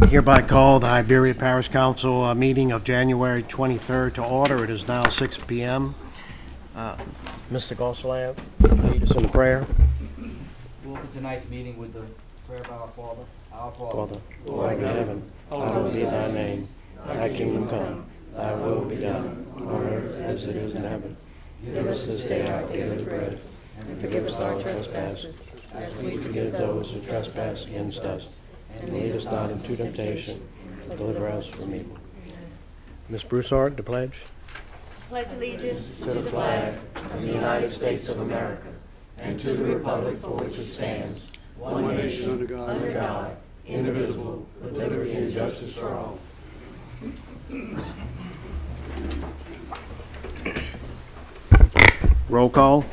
Hereby call the Iberia Parish Council meeting of January 23rd to order. It is now 6 p.m. Mr. Gosselin, lead us in prayer. We'll open tonight's meeting with the prayer of our Father. Our Father, who art in heaven, hallowed be thy name. Thy kingdom come, thy will be done, on earth as it is in heaven. Give us this day our daily bread, and forgive us our trespasses, as we forgive those who trespass against us. And lead us not into temptation, but deliver us from evil. Ms. Broussard, the pledge. Pledge allegiance To the flag of the United States of America, and to the republic for which it stands, one nation, under God, indivisible, with liberty and justice for all. Roll call.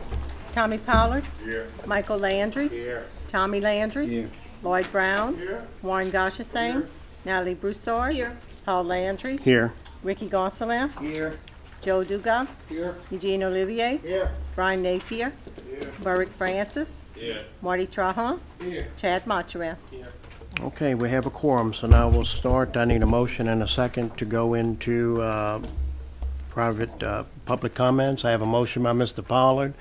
Tommy Pollard. Here. Michael Landry. Here. Tommy Landry. Here. Lloyd Brown. Here. Warren Gosselin. Here. Natalie Broussard. Here. Paul Landry. Here. Ricky Gosselin. Here. Joe Dugas. Here. Eugene Olivier. Here. Brian Napier. Here. Burrick Francis. Here. Marty Trahan. Here. Chad Montreal. Here. Okay, we have a quorum, so now we'll start. I need a motion and a second to go into private public comments. I have a motion by Mr. Pollard,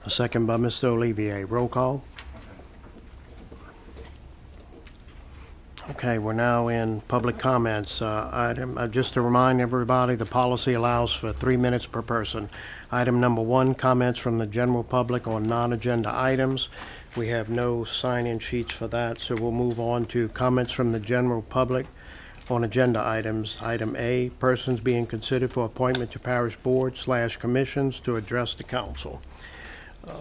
a second by Mr. Olivier. Roll call. Okay, we're now in public comments. Just to remind everybody, the policy allows for 3 minutes per person. Item number 1, comments from the general public on non-agenda items. We have no sign-in sheets for that, so we'll move on to comments from the general public on agenda items. Item A, persons being considered for appointment to parish board/commissions to address the council.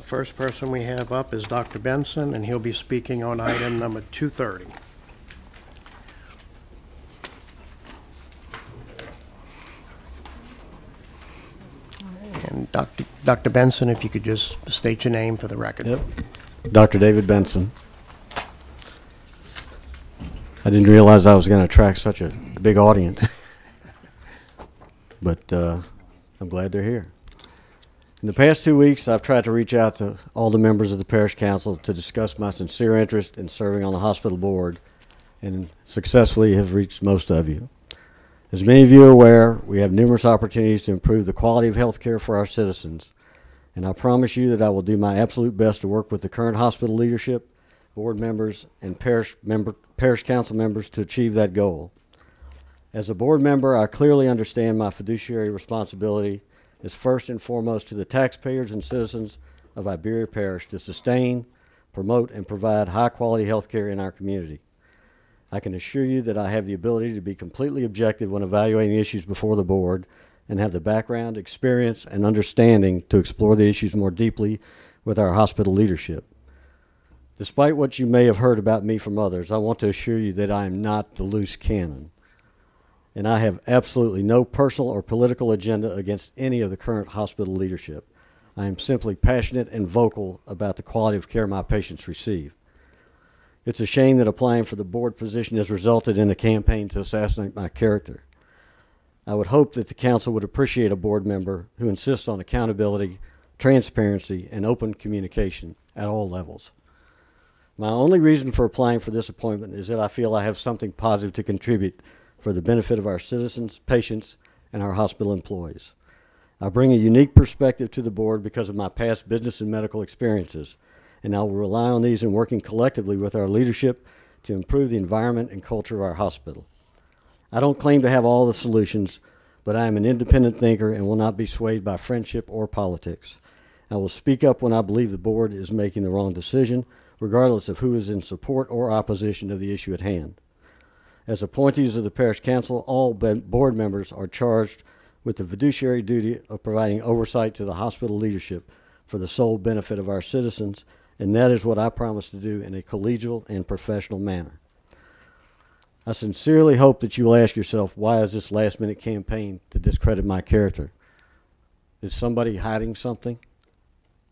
First person we have up is Dr. Benson, and he'll be speaking on item number 230. And Dr. Benson, if you could just state your name for the record. Yep. Dr. David Benson. I didn't realize I was going to attract such a big audience, but I'm glad they're here. In the past 2 weeks, I've tried to reach out to all the members of the Parish Council to discuss my sincere interest in serving on the hospital board, and successfully have reached most of you. As many of you are aware, we have numerous opportunities to improve the quality of health care for our citizens, and I promise you that I will do my absolute best to work with the current hospital leadership, board members, and parish council members to achieve that goal. As a board member, I clearly understand my fiduciary responsibility is first and foremost to the taxpayers and citizens of Iberia Parish to sustain, promote, and provide high-quality health care in our community. I can assure you that I have the ability to be completely objective when evaluating issues before the board and have the background, experience, and understanding to explore the issues more deeply with our hospital leadership. Despite what you may have heard about me from others, I want to assure you that I am not the loose cannon, and I have absolutely no personal or political agenda against any of the current hospital leadership. I am simply passionate and vocal about the quality of care my patients receive. It's a shame that applying for the board position has resulted in a campaign to assassinate my character. I would hope that the council would appreciate a board member who insists on accountability, transparency, and open communication at all levels. My only reason for applying for this appointment is that I feel I have something positive to contribute for the benefit of our citizens, patients, and our hospital employees. I bring a unique perspective to the board because of my past business and medical experiences, and I will rely on these in working collectively with our leadership to improve the environment and culture of our hospital. I don't claim to have all the solutions, but I am an independent thinker and will not be swayed by friendship or politics. I will speak up when I believe the board is making the wrong decision, regardless of who is in support or opposition of the issue at hand. As appointees of the Parish Council, all board members are charged with the fiduciary duty of providing oversight to the hospital leadership for the sole benefit of our citizens, and that is what I promise to do in a collegial and professional manner. I sincerely hope that you will ask yourself, why is this last-minute campaign to discredit my character? Is somebody hiding something?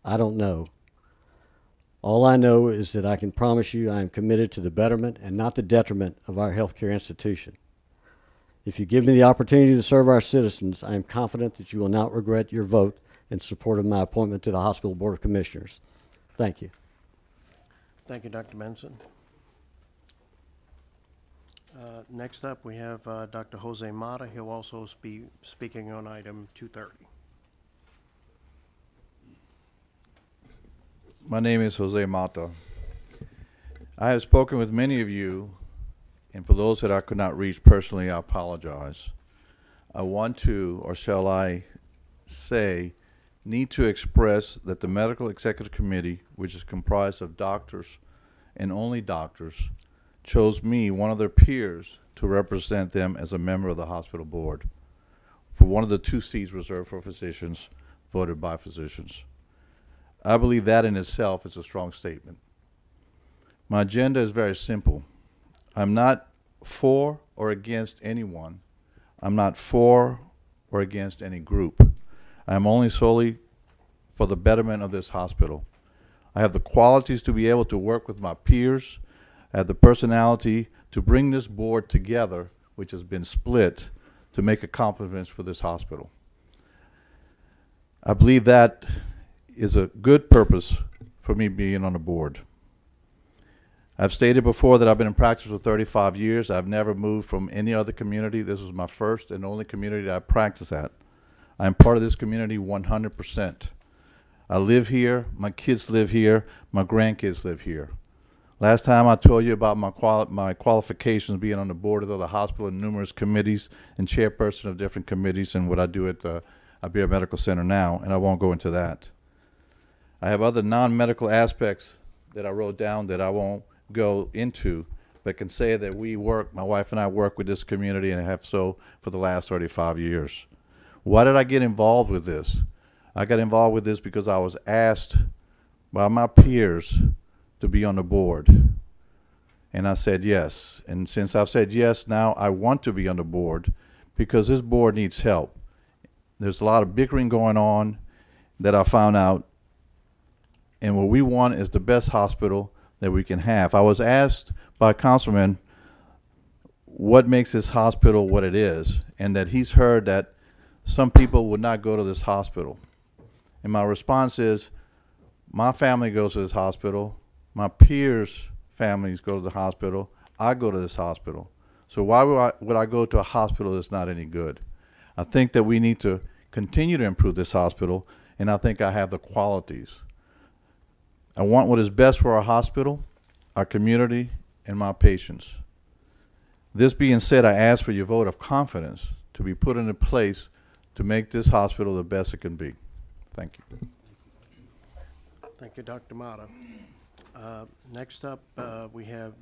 I don't know. All I know is that I can promise you I am committed to the betterment and not the detriment of our healthcare institution. If you give me the opportunity to serve our citizens, I am confident that you will not regret your vote in support of my appointment to the Hospital Board of Commissioners. Thank you. Thank you, Dr. Benson. Next up, we have Dr. Jose Mata. He'll also be speaking on item 230. My name is Jose Mata. I have spoken with many of you, and for those that I could not reach personally, I apologize. I want to, or shall I say, need to express that the Medical Executive Committee, which is comprised of doctors and only doctors, chose me, one of their peers, to represent them as a member of the hospital board for one of the 2 seats reserved for physicians, voted by physicians. I believe that in itself is a strong statement. My agenda is very simple. I'm not for or against anyone. I'm not for or against any group. I'm only solely for the betterment of this hospital. I have the qualities to be able to work with my peers. I have the personality to bring this board together, which has been split, to make accomplishments for this hospital. I believe that is a good purpose for me being on the board. I've stated before that I've been in practice for 35 years. I've never moved from any other community. This was my first and only community that I practice at. I'm part of this community 100%. I live here, my kids live here, my grandkids live here. Last time I told you about my qualifications being on the board of the hospital and numerous committees and chairperson of different committees and what I do at the Iberia Medical Center now, and I won't go into that. I have other non-medical aspects that I wrote down that I won't go into, but can say that we work, my wife and I work with this community and have so for the last 35 years. Why did I get involved with this? I got involved with this because I was asked by my peers to be on the board. And I said yes. And since I've said yes, now I want to be on the board because this board needs help. There's a lot of bickering going on that I found out. And what we want is the best hospital that we can have. I was asked by a councilman what makes this hospital what it is, and that he's heard that some people would not go to this hospital. And my response is, my family goes to this hospital, my peers' families go to the hospital, I go to this hospital. So why would I go to a hospital that's not any good? I think that we need to continue to improve this hospital, and I think I have the qualities. I want what is best for our hospital, our community, and my patients. This being said, I ask for your vote of confidence to be put into place to make this hospital the best it can be. Thank you. Thank you, Dr. Mata. Next up, we have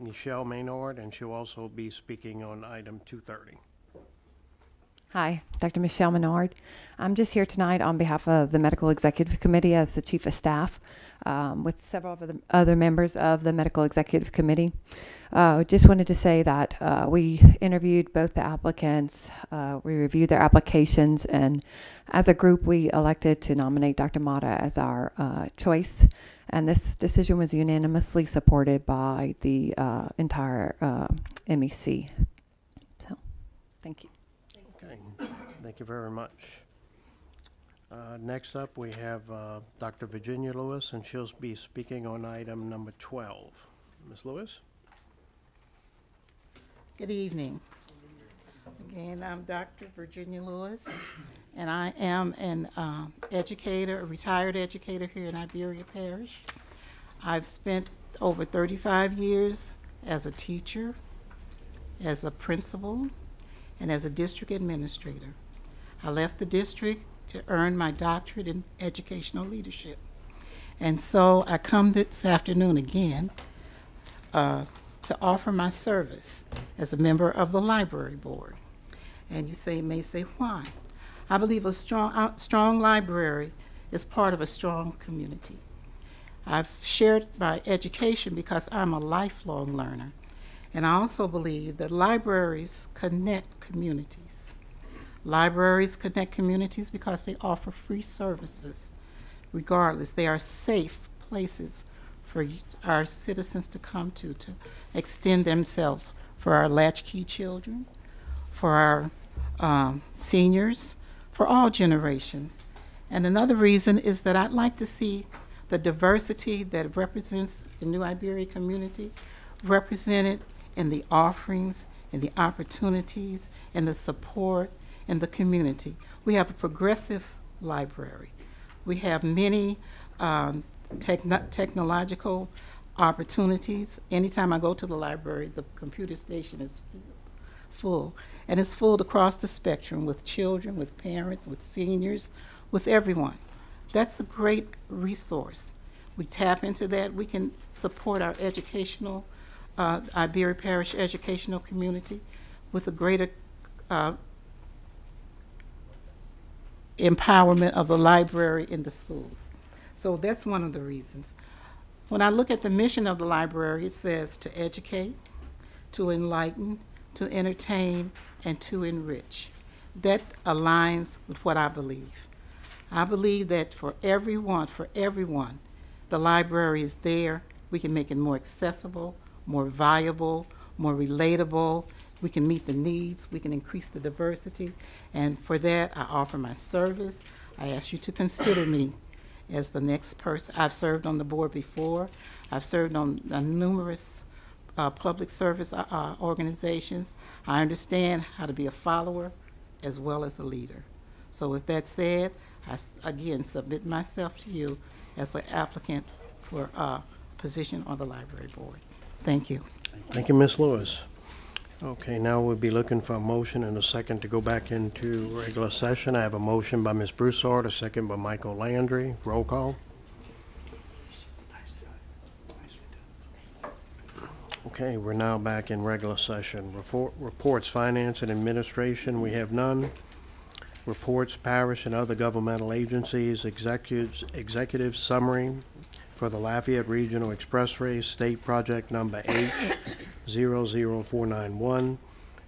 Michelle Maynard, and she'll also be speaking on item 230. Hi, Dr. Michelle Menard. I'm just here tonight on behalf of the Medical Executive Committee as the Chief of Staff with several of the other members of the Medical Executive Committee. Just wanted to say that we interviewed both the applicants, we reviewed their applications, and as a group we elected to nominate Dr. Mata as our choice. And this decision was unanimously supported by the entire MEC. So, thank you. Okay, thank you very much. Next up, we have Dr. Virginia Lewis, and she'll be speaking on item number 12. Ms. Lewis? Good evening. Again, I'm Dr. Virginia Lewis, and I am an educator, a retired educator here in Iberia Parish. I've spent over 35 years as a teacher, as a principal, and as a district administrator. I left the district to earn my doctorate in educational leadership. And so I come this afternoon again to offer my service as a member of the library board. And you may say, why? I believe a strong library is part of a strong community. I've shared my education because I'm a lifelong learner. And I also believe that libraries connect communities. Libraries connect communities because they offer free services. Regardless, they are safe places for our citizens to come to extend themselves, for our latchkey children, for our seniors, for all generations. And another reason is that I'd like to see the diversity that represents the New Iberia community represented and the offerings and the opportunities and the support in the community. We have a progressive library. We have many technological opportunities. Anytime I go to the library, the computer station is full. And it's full across the spectrum with children, with parents, with seniors, with everyone. That's a great resource. We tap into that. We can support our educational, Iberia Parish educational community with a greater empowerment of the library in the schools. So that's one of the reasons. When I look at the mission of the library, it says to educate, to enlighten, to entertain, and to enrich. That aligns with what I believe. I believe that for everyone, the library is there. We can make it more accessible, more viable, more relatable. We can meet the needs. We can increase the diversity. And for that, I offer my service. I ask you to consider me as the next person. I've served on the board before. I've served on numerous public service organizations. I understand how to be a follower as well as a leader. So with that said, I again submit myself to you as an applicant for a position on the library board. Thank you. Thank you, Ms. Lewis. Okay, now we'll be looking for a motion and a second to go back into regular session. I have a motion by Ms. Broussard, a second by Michael Landry. Roll call. Okay, we're now back in regular session. Reports, Finance and Administration, we have none. Reports, Parish and Other Governmental Agencies, Executive Summary for the Lafayette Regional Expressway State Project Number H00491,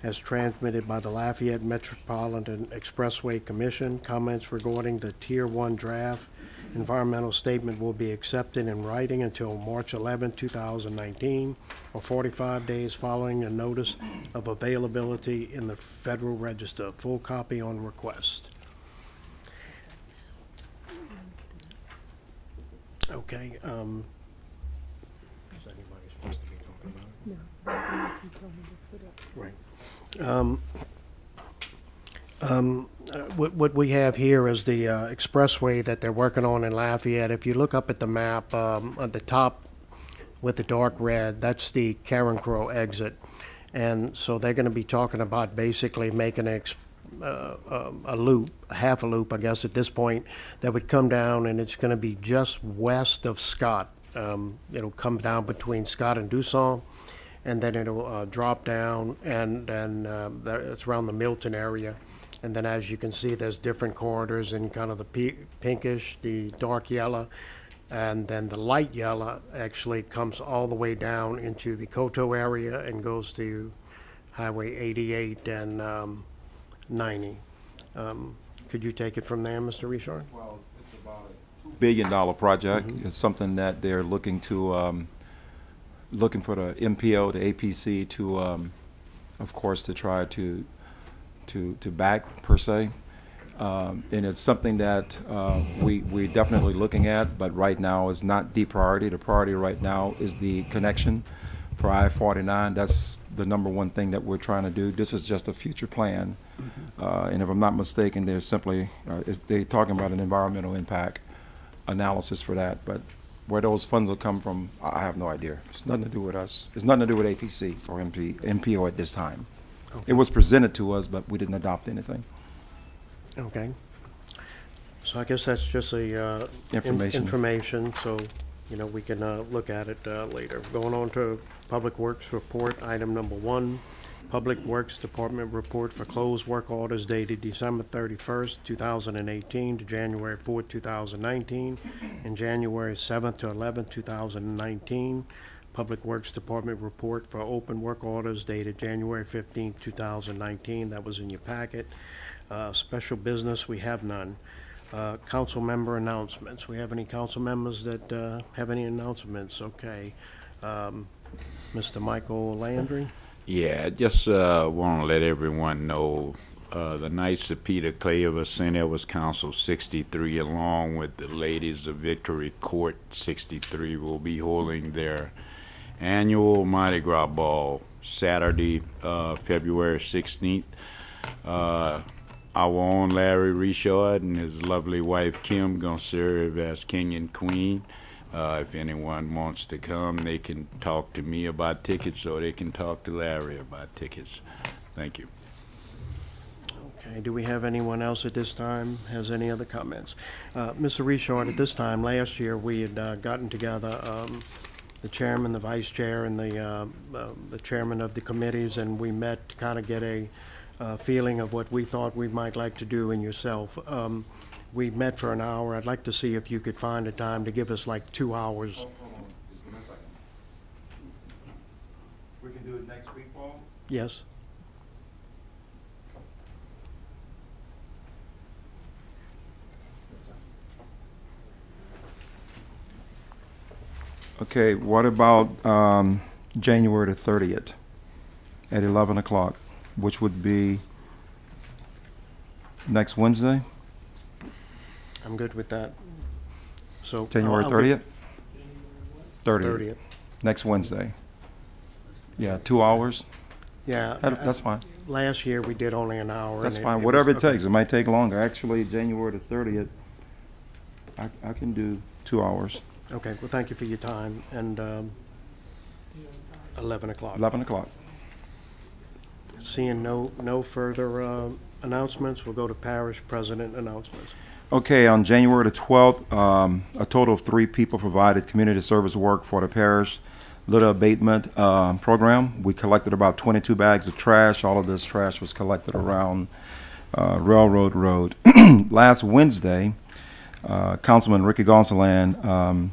as transmitted by the Lafayette Metropolitan Expressway Commission. Comments regarding the Tier 1 draft environmental statement will be accepted in writing until March 11, 2019, or 45 days following the notice of availability in the Federal Register. Full copy on request. Okay. Is anybody supposed to be talking about it? Right. What we have here is the expressway that they're working on in Lafayette. If you look up at the map, at the top with the dark red, that's the Karen Crow exit. And so they're going to be talking about basically making a loop, half a loop, I guess, at this point, that would come down, and it's going to be just west of Scott. It'll come down between Scott and Dusson, and then it'll drop down, and then it's around the Milton area. And then, as you can see, there's different corridors in kind of the pinkish, the dark yellow, and then the light yellow actually comes all the way down into the Coteau area and goes to Highway 88 and 90. Could you take it from there, Mr. Richard? Well, it's about a $2 billion project. Mm-hmm. It's something that they're looking to, looking for the MPO, the APC to, of course, to try to back, per se. And it's something that we're definitely looking at, but right now is not the priority. The priority right now is the connection for I-49. That's the #1 thing that we're trying to do. This is just a future plan. And if I'm not mistaken, they're simply, they're talking about an environmental impact analysis for that. But where those funds will come from, I have no idea. It's nothing to do with us. It's nothing to do with APC or MPO at this time. Okay. It was presented to us, but we didn't adopt anything. Okay. So I guess that's just a information. So, you know, we can look at it later. Going on to Public Works report, item #1. Public Works Department report for closed work orders dated December 31st, 2018 to January 4th, 2019, and January 7th to 11th, 2019. Public Works Department report for open work orders dated January 15th, 2019. That was in your packet. Special business, we have none. Council member announcements. We have any council members that have any announcements? Okay. Mr. Michael Landry? Yeah, I just want to let everyone know the Knights of Peter Clay of St. Edward's Council 63, along with the Ladies of Victory Court 63, will be holding their annual Mardi Gras Ball Saturday, February 16th. Our own Larry Richard and his lovely wife Kim gonna serve as king and queen. If anyone wants to come, they can talk to me about tickets, or they can talk to Larry about tickets. Thank you. Okay, do we have anyone else at this time has any other comments? Mr. Richard, at this time, last year, we had gotten together, the chairman, the vice chair, and the chairman of the committees, and we met to kind of get a feeling of what we thought we might like to do, and yourself. We met for an hour. I'd like to see if you could find a time to give us like 2 hours. Hold on, just give me a second. We can do it next week, Paul? Yes? Okay, what about January the 30th at 11 o'clock, which would be next Wednesday? I'm good with that. So January I'll 30th? get 30th. Next Wednesday. Yeah, 2 hours. Yeah. That's fine. Last year, we did only an hour. That's and fine. Whatever it was- okay. takes. It might take longer. Actually, January the 30th, I can do 2 hours. Okay, well, thank you for your time, and 11 o'clock. 11 o'clock. Seeing no further announcements, we'll go to parish president announcements. Okay, on January the 12th, a total of 3 people provided community service work for the parish litter abatement program. We collected about 22 bags of trash. All of this trash was collected around Railroad Road. Last Wednesday, Councilman Ricky Gonsalan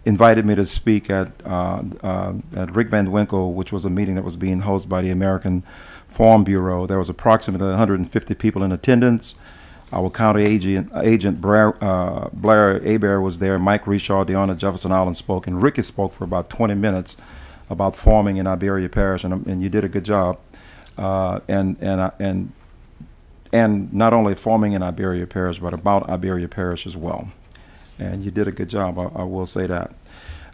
invited me to speak at Rick Van Winkle, which was a meeting that was being hosted by the American Farm Bureau. There was approximately 150 people in attendance. Our county agent Blair Hebert was there. Mike Richard, Deanna Jefferson Island spoke, and Ricky spoke for about 20 minutes about farming in Iberia Parish, and you did a good job. And not only farming in Iberia Parish, but about Iberia Parish as well. And you did a good job, I will say that.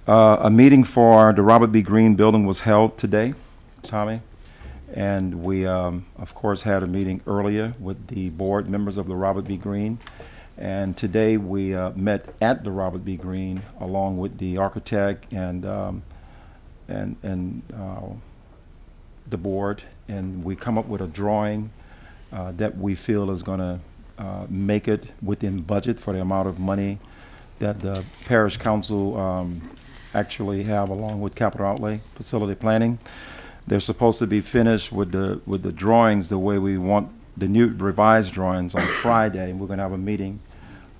A meeting for the Robert B. Greene building was held today, Tommy. And we, of course, had a meeting earlier with the board members of the Robert B. Greene. And today we met at the Robert B. Greene along with the architect and the board. And we come up with a drawing that we feel is going to make it within budget for the amount of money that the parish council actually have along with capital outlay facility planning. They're supposed to be finished with the drawings the way we want the new revised drawings on Friday. We're going to have a meeting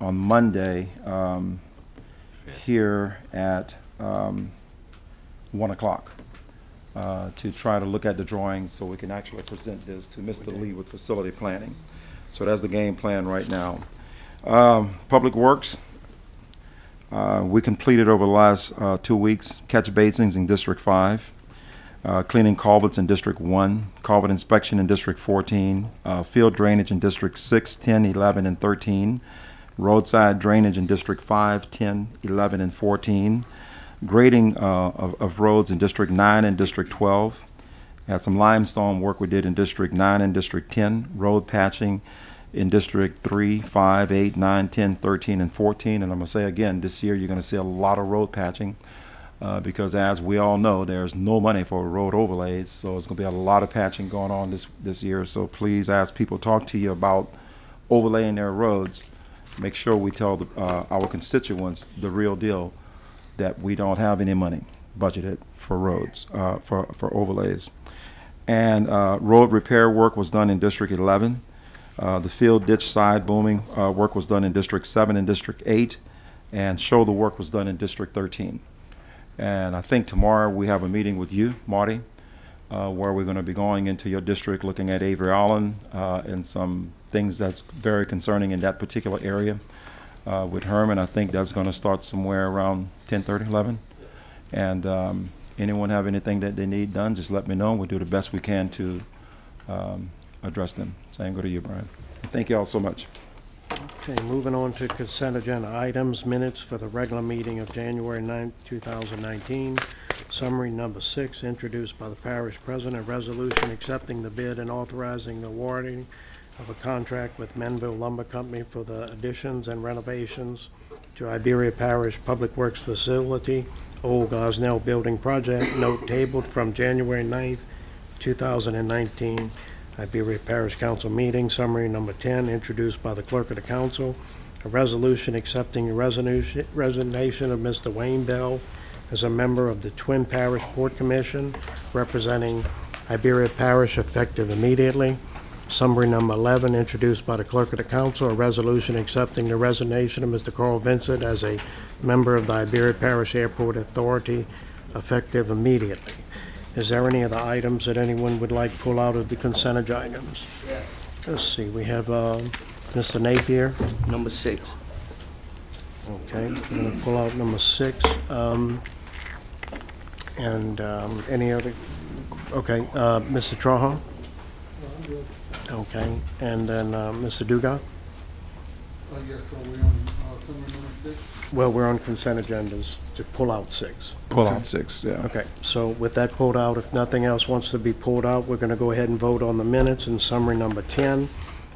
on Monday here at 1 o'clock to try to look at the drawings so we can actually present this to Mr. Lee with facility planning. So that's the game plan right now. Public Works, we completed over the last 2 weeks catch basins in District 5. Cleaning culverts in District 1, culvert inspection in District 14, field drainage in District 6, 10, 11, and 13, roadside drainage in District 5, 10, 11, and 14, grading of roads in District 9 and District 12. Had some limestone work we did in District 9 and District 10, road patching in District 3, 5, 8, 9, 10, 13, and 14. And I'm going to say again, this year you're going to see a lot of road patching. Because as we all know, there's no money for road overlays, so it's going to be a lot of patching going on this year. So please, as people talk to you about overlaying their roads, make sure we tell our constituents the real deal, that we don't have any money budgeted for roads, for overlays. And road repair work was done in District 11. The field ditch side booming work was done in District 7 and District 8, and shoulder work was done in District 13. And I think tomorrow we have a meeting with you, Marty, where we're going to be going into your district, looking at Avery Island and some things that's very concerning in that particular area. With Herman, I think that's going to start somewhere around 10:30, 11. And anyone have anything that they need done, just let me know. We'll do the best we can to address them. Same go to you, Brian. Thank you all so much. Okay, moving on to consent agenda items, minutes for the regular meeting of January 9th, 2019. Summary number 6, introduced by the parish president, a resolution accepting the bid and authorizing the awarding of a contract with Menville Lumber Company for the additions and renovations to Iberia Parish Public Works Facility, Old Gosnell Building Project, note tabled from January 9th, 2019, Iberia Parish Council meeting. Summary number 10, introduced by the clerk of the council, a resolution accepting the resignation of Mr. Wayne Bell as a member of the Twin Parish Port Commission, representing Iberia Parish, effective immediately. Summary number 11, introduced by the clerk of the council, a resolution accepting the resignation of Mr. Carl Vincent as a member of the Iberia Parish Airport Authority, effective immediately. Is there any other items that anyone would like to pull out of the consent items? Let's see, we have Mr. Napier. Number 6. Okay, I'm going to pull out number 6. Any other? Okay, Mr. Trahan? Okay, and then Mr. Dugas? Yes, so we're on summary number 6? Well, we're on consent agendas to pull out 6. Pull out 6, yeah. Okay, so with that pulled out, if nothing else wants to be pulled out, we're going to go ahead and vote on the minutes in summary number 10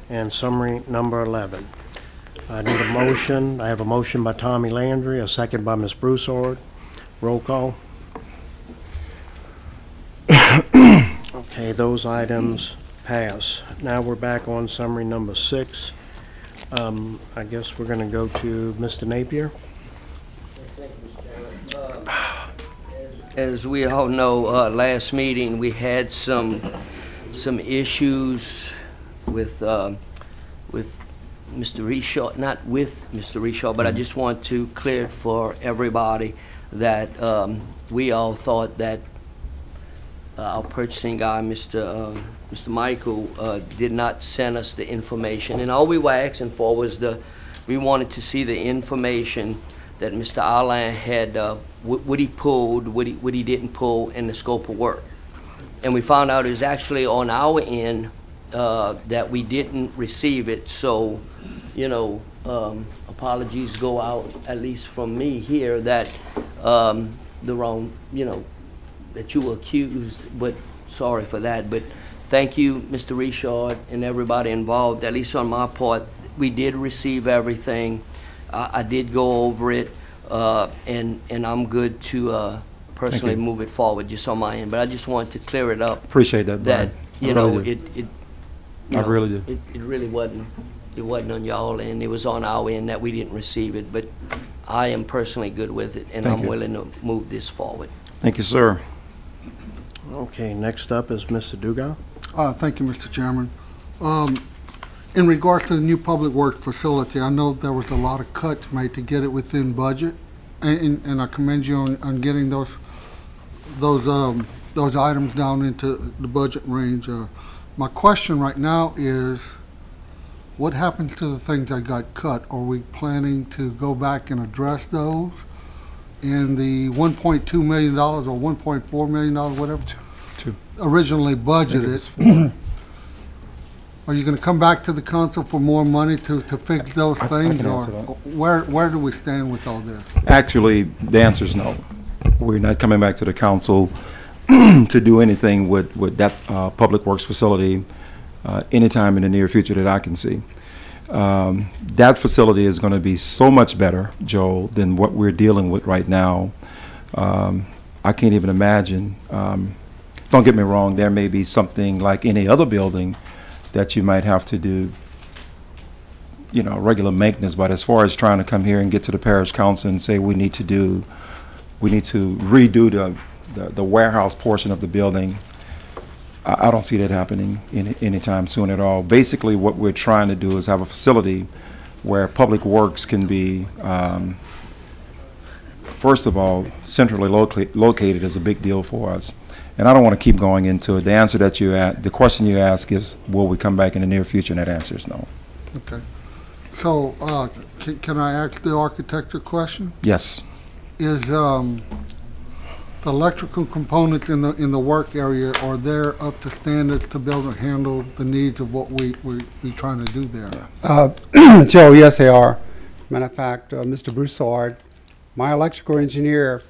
and summary number 11. I need a motion. I have a motion by Tommy Landry, a second by Ms. Broussard. Roll call. Okay, those items pass. Now we're back on summary number 6. I guess we're going to go to Mr. Napier. As we all know, last meeting we had some issues with Mr. Reshaw, not with Mr. Reshaw, but I just want to clear it for everybody that we all thought that our purchasing guy, Mr. Michael, did not send us the information, and all we were asking for was we wanted to see the information that Mr. Allen had, what he pulled, what he didn't pull, and the scope of work. And we found out it was actually on our end that we didn't receive it. So, you know, apologies go out, at least from me here, that the wrong, you know, that you were accused, but sorry for that. But thank you, Mr. Richard, and everybody involved. At least on my part, we did receive everything. I did go over it, and I'm good to personally move it forward just on my end. But I just wanted to clear it up. Appreciate that, That, you know, it really did. It really wasn't. It wasn't on y'all end. It was on our end that we didn't receive it. But I am personally good with it, and I'm willing to move this forward. Thank you, sir. Okay, next up is Mr. Dugas. Thank you, Mr. Chairman. In regards to the new public works facility, I know there was a lot of cuts made to get it within budget, and I commend you on getting those items down into the budget range. My question right now is, what happens to the things that got cut? Are we planning to go back and address those? In the $1.2 million or $1.4 million, whatever, originally budgeted, are you going to come back to the council for more money to fix those things, or where do we stand with all this? Actually, the answer is no. We're not coming back to the council to do anything with that public works facility anytime in the near future that I can see. That facility is going to be so much better, Joel, than what we're dealing with right now. I can't even imagine. Don't get me wrong, there may be something like any other building that you might have to do, you know, regular maintenance, but as far as trying to come here and get to the parish council and say we need to redo the warehouse portion of the building, I don't see that happening anytime soon at all. Basically, what we're trying to do is have a facility where public works can be, first of all, centrally located is a big deal for us. And I don't want to keep going into it. The answer that the question you ask is, will we come back in the near future? And that answer is no. Okay. So, can I ask the architect a question? Yes. Is the electrical components in the work area, are they up to standards to be able to handle the needs of what we're trying to do there? Joe, yes, they are. Matter of fact, Mr. Broussard, my electrical engineer,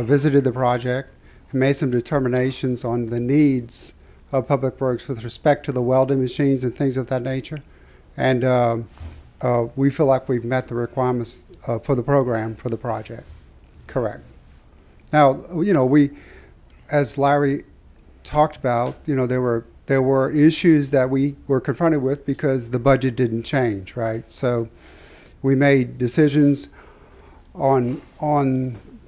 visited the project and made some determinations on the needs of Public Works with respect to the welding machines and things of that nature. And we feel like we've met the requirements for the program for the project. Correct. Now, you know, as Larry talked about, you know, there were issues that we were confronted with because the budget didn't change, right? So we made decisions on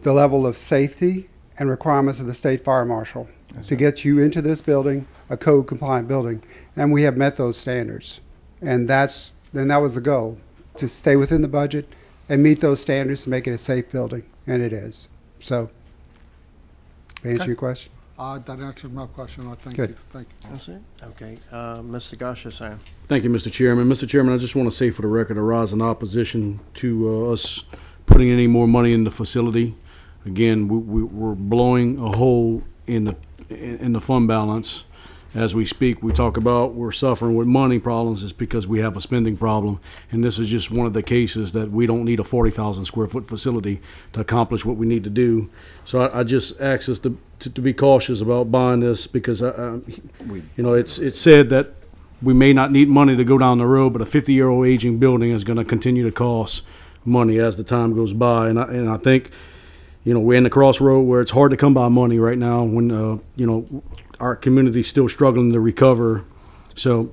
the level of safety and requirements of the state fire marshal to get you into this building, a code compliant building, and we have met those standards. And that was the goal, to stay within the budget and meet those standards to make it a safe building, and it is. So, to answer your question? That answers my question. I thank Good. you. Thank you. That's it? Okay. Mr. Gosha, Thank you, Mr. Chairman. Mr. Chairman, I just want to say for the record, I rise in opposition to us putting any more money in the facility. Again, we're blowing a hole in the fund balance as we speak. We talk about we're suffering with money problems. It's because we have a spending problem, and this is just one of the cases that we don't need a 40,000 square foot facility to accomplish what we need to do. So I just ask us to be cautious about buying this, because you know, it's said that we may not need money to go down the road, but a 50-year-old aging building is going to continue to cost money as the time goes by. And I think, you know, we're in the crossroad where it's hard to come by money right now when you know, our community's still struggling to recover. So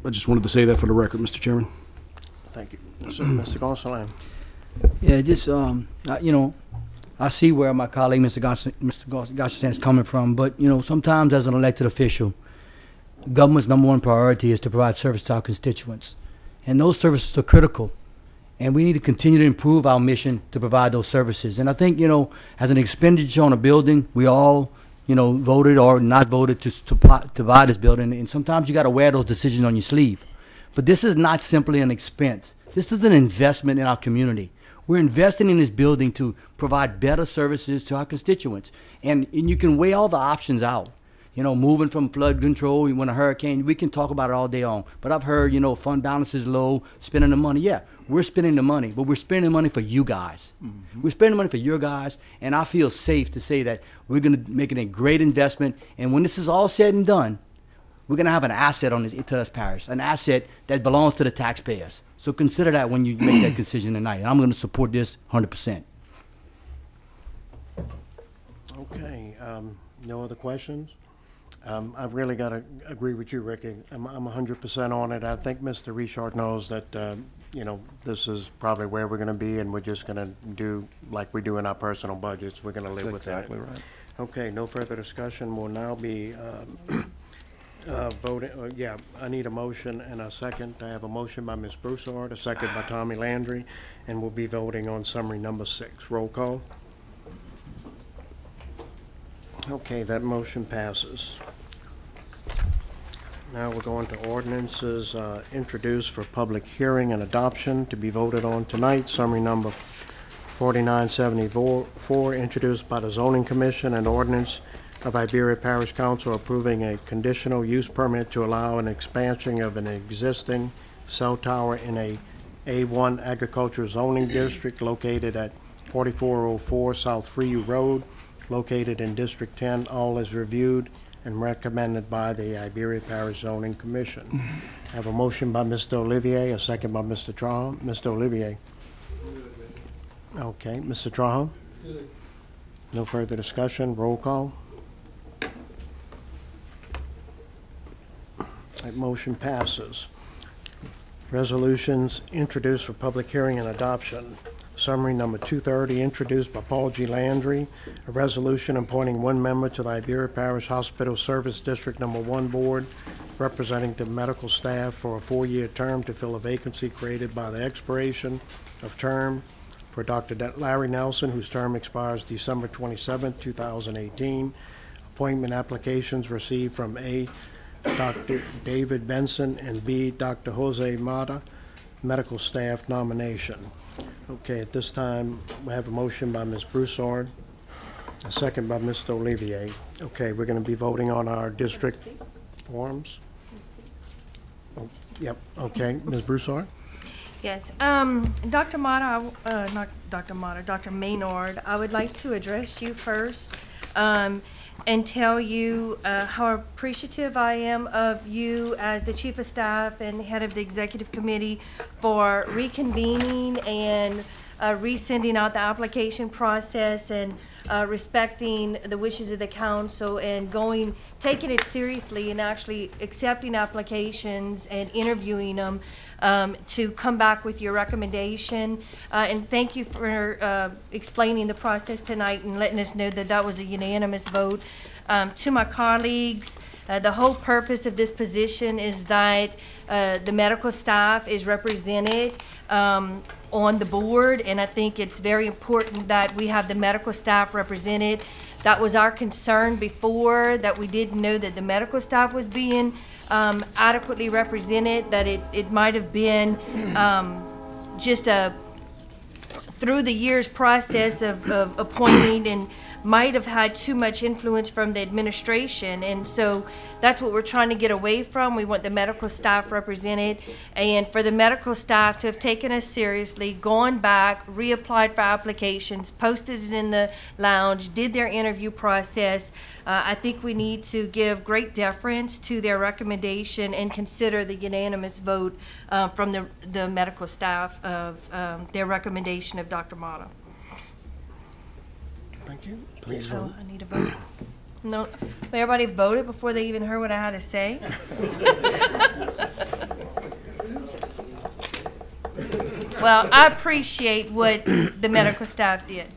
I just wanted to say that for the record, Mr. Chairman. Thank you. Mr. Gonsalves. Yeah, just, you know, I see where my colleague, Mr. Gosha, is coming from, but, you know, sometimes as an elected official, government's #1 priority is to provide service to our constituents. And those services are critical. And we need to continue to improve our mission to provide those services. And I think, you know, as an expenditure on a building, we all, you know, voted or not voted to buy this building. And sometimes you got to wear those decisions on your sleeve. But this is not simply an expense. This is an investment in our community. We're investing in this building to provide better services to our constituents. And you can weigh all the options out. You know, moving from flood control when a hurricane, we can talk about it all day long. But I've heard, you know, fund balance is low, spending the money. Yeah, we're spending the money, but we're spending the money for you guys. We're spending money for your guys, and I feel safe to say that we're going to make it a great investment. And when this is all said and done, we're going to have an asset on to this parish, an asset that belongs to the taxpayers. So consider that when you make that decision tonight. And I'm going to support this 100%. Okay. No other questions? I've really got to agree with you, Ricky. I'm 100% on it. I think Mr. Richard knows that, you know, this is probably where we're going to be, and we're just going to do like we do in our personal budgets. We're going to live with that. That's exactly right. Okay, no further discussion. We'll now be voting. Yeah, I need a motion and a second. I have a motion by Ms. Broussard, a second by Tommy Landry, and we'll be voting on summary number 6. Roll call. Okay, that motion passes. Now we're going to ordinances introduced for public hearing and adoption to be voted on tonight. Summary number 4974, introduced by the Zoning Commission, an ordinance of Iberia Parish Council approving a conditional use permit to allow an expansion of an existing cell tower in a A1 agricultural zoning district located at 4404 South Freeview Road, located in District 10. All is reviewed and recommended by the Iberia Parish Zoning Commission. I have a motion by Mr. Olivier, a second by Mr. Trahan. Mr. Olivier. Okay, Mr. Trahan? No further discussion. Roll call. That motion passes. Resolutions introduced for public hearing and adoption. Summary number 230, introduced by Paul G. Landry, a resolution appointing 1 member to the Iberia Parish Hospital Service District #1 Board, representing the medical staff for a 4-year term to fill a vacancy created by the expiration of term for Dr. Larry Nelson, whose term expires December 27, 2018. Appointment applications received from A, Dr. David Benson, and B, Dr. Jose Mata, medical staff nomination. Okay, at this time, we have a motion by Ms. Broussard, a second by Mr. Olivier. Okay, we're going to be voting on our district forms. Oh, yep, okay, Ms. Broussard? Yes, Dr. Mata, not Dr. Mata, Dr. Maynard, I would like to address you first and tell you how appreciative I am of you as the Chief of Staff and Head of the Executive Committee for reconvening and resending out the application process and respecting the wishes of the council and taking it seriously and actually accepting applications and interviewing them to come back with your recommendation. And thank you for explaining the process tonight and letting us know that that was a unanimous vote. To my colleagues, the whole purpose of this position is that the medical staff is represented on the board, and I think it's very important that we have the medical staff represented. That was our concern before, that we didn't know that the medical staff was being adequately represented, that it might have been just a through the years process of appointing and might have had too much influence from the administration, and so that's what we're trying to get away from. We want the medical staff represented, and for the medical staff to have taken us seriously, gone back, reapplied for applications, posted it in the lounge, did their interview process. I think we need to give great deference to their recommendation and consider the unanimous vote from the medical staff of their recommendation of Dr. Mata. Thank you. Please vote. I need a vote. No, everybody voted before they even heard what I had to say. Well, I appreciate what the medical staff did.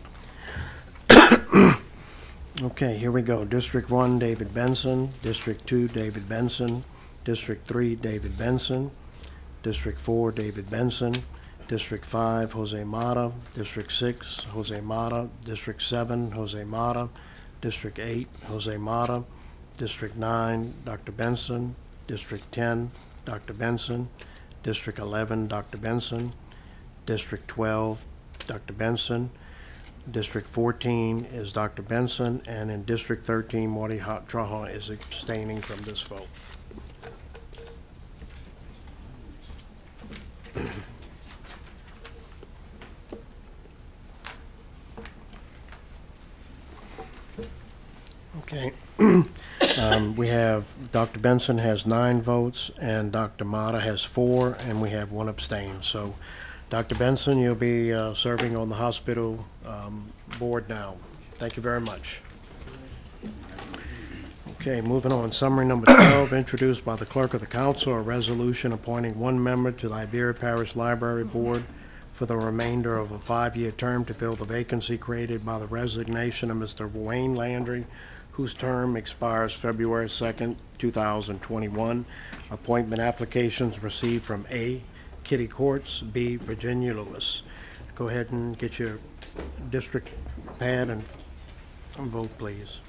Okay, here we go. District 1, David Benson. District 2, David Benson. District 3, David Benson. District 4, David Benson. District 5, Jose Mata. District 6, Jose Mata. District 7, Jose Mata. District 8, Jose Mata. District 9, Dr. Benson. District 10, Dr. Benson. District 11, Dr. Benson. District 12, Dr. Benson. District 14 is Dr. Benson, and in District 13, Marty Trahan is abstaining from this vote. Okay. We have Dr. Benson has 9 votes, and Dr. Mata has 4, and we have 1 abstain. So, Dr. Benson, you'll be serving on the hospital board now. Thank you very much. Okay, moving on. Summary number 12, introduced by the Clerk of the Council, a resolution appointing 1 member to the Iberia Parish Library Board for the remainder of a 5-year term to fill the vacancy created by the resignation of Mr. Wayne Landry, whose term expires February 2nd, 2021. Appointment applications received from A, Kitty Courts, B, Virginia Lewis. Go ahead and get your district pad and vote, please.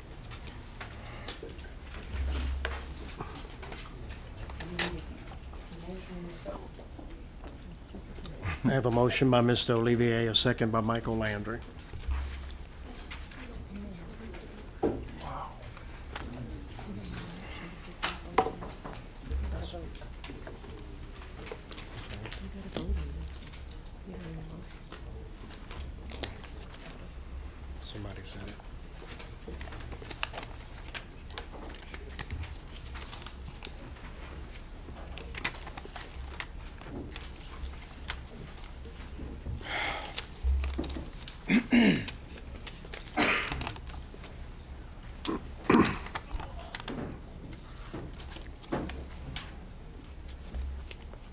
I have a motion by Mr. Olivier, a second by Michael Landry. Somebody said it.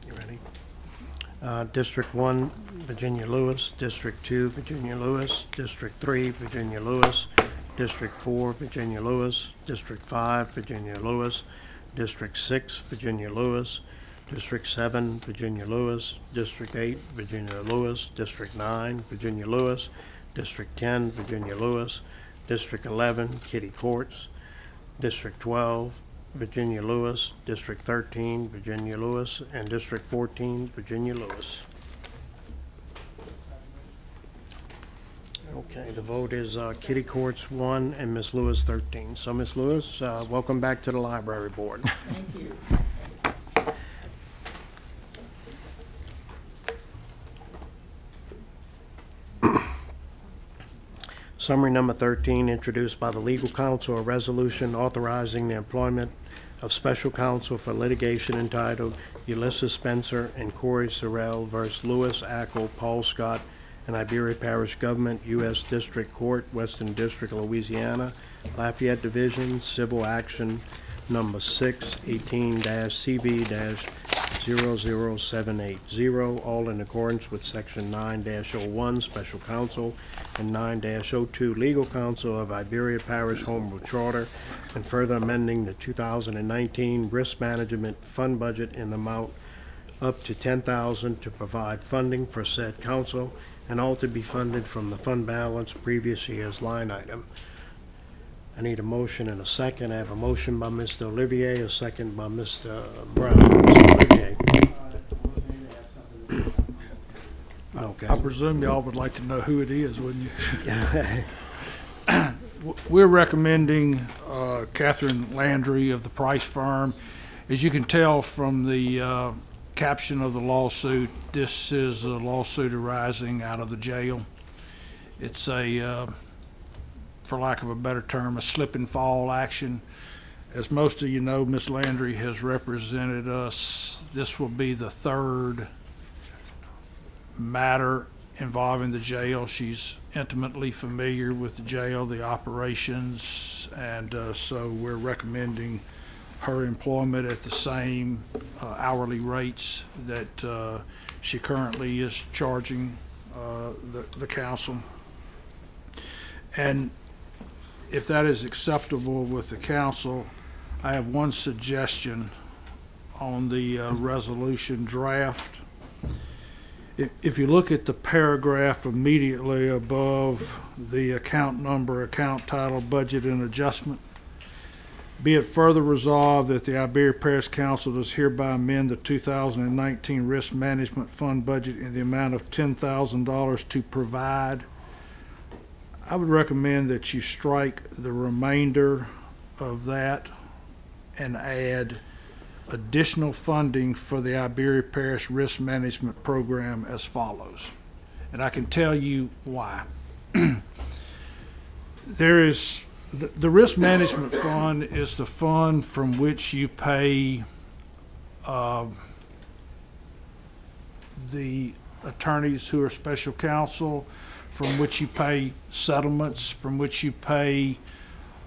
You ready? District 1, Virginia Lewis. District 2, Virginia Lewis. District 3, Virginia Lewis. District 4, Virginia Lewis. District 5, Virginia Lewis. District 6, Virginia Lewis. District 7, Virginia Lewis. District 8, Virginia Lewis. District 9, Virginia Lewis. District 10, Virginia Lewis. District 11, Kitty Courts. District 12, Virginia Lewis. District 13, Virginia Lewis. And District 14, Virginia Lewis. Okay, the vote is Kitty Courts 1 and Ms. Lewis 13. So, Ms. Lewis, welcome back to the library board. Thank you. Summary number 13, introduced by the legal counsel, a resolution authorizing the employment of special counsel for litigation entitled Ulysses Spencer and Corey Sorrell versus Lewis, Ackle, Paul Scott, and Iberia Parish Government, U.S. District Court, Western District of Louisiana, Lafayette Division, Civil Action Number 618-CV-00780, all in accordance with Section 9-01, Special Counsel, and 9-02, Legal Counsel of Iberia Parish Home Rule Charter, and further amending the 2019 Risk Management Fund Budget in the amount up to $10,000 to provide funding for said council, and all to be funded from the fund balance previous year's line item. I need a motion and a second. I have a motion by Mr. Olivier, a second by Mr. Brown. Mr. Olivier. Okay. I presume y'all would like to know who it is, wouldn't you? We're recommending Catherine Landry of the Price Firm. As you can tell from the caption of the lawsuit, this is a lawsuit arising out of the jail. It's a for lack of a better term, a slip and fall action. As most of you know, Ms. Landry has represented us. This will be the third matter involving the jail. She's intimately familiar with the jail, the operations, and so we're recommending her employment at the same hourly rates that she currently is charging the council. And if that is acceptable with the council, I have one suggestion on the resolution draft. If you look at the paragraph immediately above the account number, account title, budget and adjustment, be it further resolved that the Iberia Parish Council does hereby amend the 2019 Risk Management Fund budget in the amount of $10,000 to provide. I would recommend that you strike the remainder of that and add additional funding for the Iberia Parish Risk Management Program as follows. And I can tell you why. There is the Risk Management Fund is the fund from which you pay the attorneys who are special counsel, from which you pay settlements, from which you pay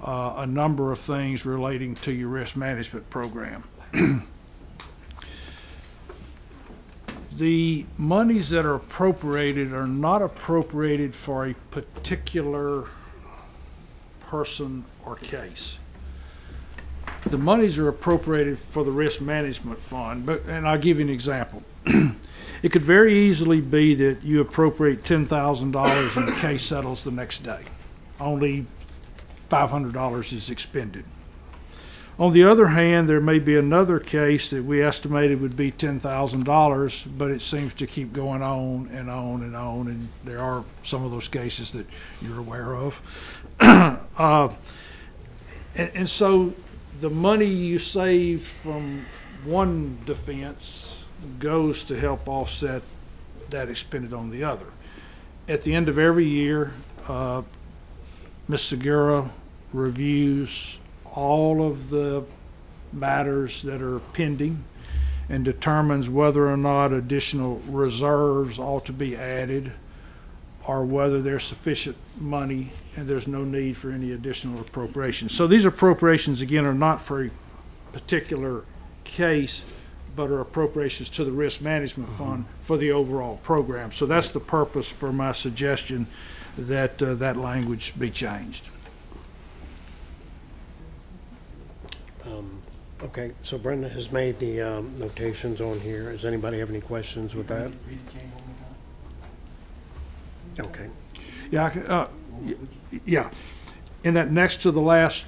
a number of things relating to your risk management program. The monies that are appropriated are not appropriated for a particular person or case. The monies are appropriated for the risk management fund, and I'll give you an example. It could very easily be that you appropriate $10,000 and the case settles the next day. Only $500 is expended. On the other hand, there may be another case that we estimated would be $10,000, but it seems to keep going on and on and on, and there are some of those cases that you're aware of. And so the money you save from one defense goes to help offset that expended on the other. At the end of every year, Ms. Segura reviews all of the matters that are pending and determines whether or not additional reserves ought to be added or whether there's sufficient money and there's no need for any additional appropriations. So these appropriations, again, are not for a particular case, but are appropriations to the Risk Management Fund for the overall program. So that's the purpose for my suggestion that that language be changed. Okay, so Brenda has made the notations on here. Does anybody have any questions with that? Okay. Yeah, yeah. In that next to the last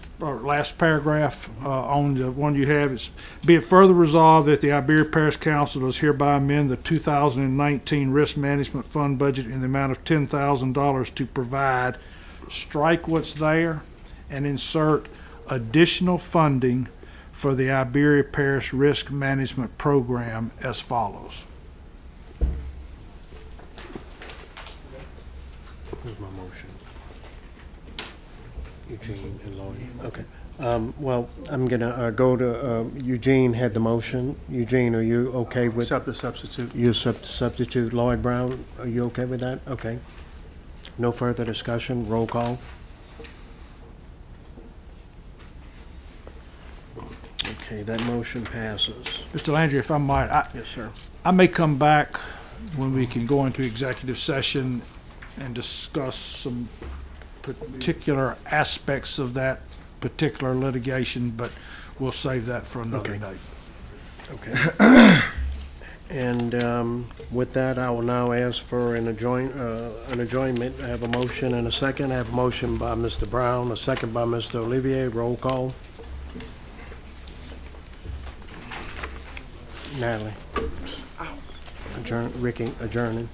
paragraph on the one you have, it's be it further resolved that the Iberia Parish Council does hereby amend the 2019 Risk Management Fund budget in the amount of $10,000 to provide, strike what's there, and insert additional funding for the Iberia Parish Risk Management Program as follows. Here's my motion. Eugene and Lloyd, okay. Well, I'm gonna go to, Eugene had the motion. Eugene, are you okay with? Accept the substitute. You accept the substitute. Lloyd Brown, are you okay with that? Okay. No further discussion, roll call. Okay, that motion passes. Mr. Landry, if I might, Yes, sir. I may come back when we can go into executive session and discuss some particular aspects of that particular litigation, but we'll save that for another Okay. day. Okay. And with that, I will now ask for an adjournment. I have a motion and a second. I have a motion by Mr. Brown, a second by Mr. Olivier. Roll call. Natalie. Ricky, adjourning.